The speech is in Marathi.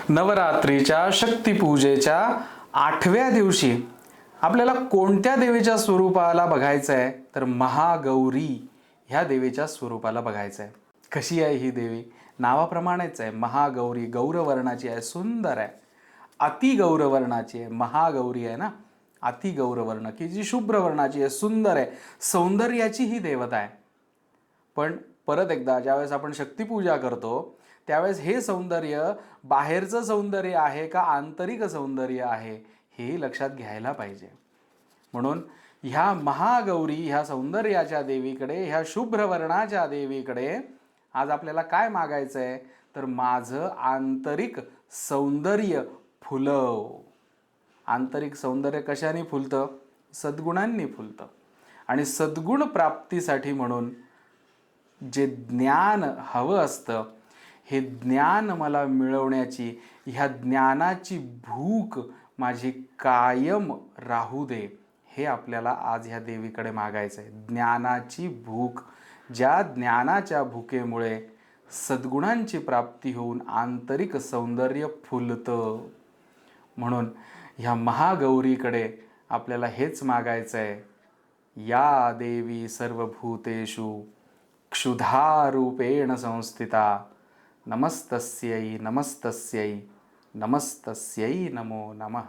नवरात्रीच्या शक्तिपूजेच्या 8व्या दिवशी आपल्याला कोणत्या देवीच्या स्वरूपाला बघायचं आहे तर महागौरी ह्या देवीच्या स्वरूपाला बघायचं आहे. कशी आहे ही देवी? नावाप्रमाणेच आहे, महागौरी. गौरवर्णाची आहे, सुंदर आहे, अति गौरवर्णाची आहे. महागौरी आहे ना, अति गौरवर्ण, की जी शुभ्र वर्णाची आहे, सुंदर आहे, सौंदर्याची ही देवता आहे. पण परत एकदा ज्यावेळेस आपण शक्तिपूजा करतो त्यावेळेस हे सौंदर्य बाहेरचं सौंदर्य आहे का आंतरिक सौंदर्य आहे हे लक्षात घ्यायला पाहिजे. म्हणून ह्या महागौरी, ह्या सौंदर्याच्या देवीकडे, ह्या शुभ्र वर्णाच्या देवीकडे आज आपल्याला काय मागायचं आहे तर माझं आंतरिक सौंदर्य फुलव. आंतरिक सौंदर्य कशाने फुलतं? सद्गुणांनी फुलतं. आणि सद्गुण प्राप्तीसाठी म्हणून जे ज्ञान हवं असतं, हे ज्ञान मला मिळवण्याची, ह्या ज्ञानाची भूक माझी कायम राहू दे, हे आपल्याला आज ह्या देवीकडे मागायचं आहे. ज्ञानाची भूक, ज्या ज्ञानाच्या भुकेमुळे सद्गुणांची प्राप्ती होऊन आंतरिक सौंदर्य फुलतं. म्हणून ह्या महागौरीकडे आपल्याला हेच मागायचं आहे. या देवी सर्वभूतेषु क्षुधारूपेण संस्थिता नमस्तस्यै नमस्तस्यै नमस्तस्यै नमो नमः.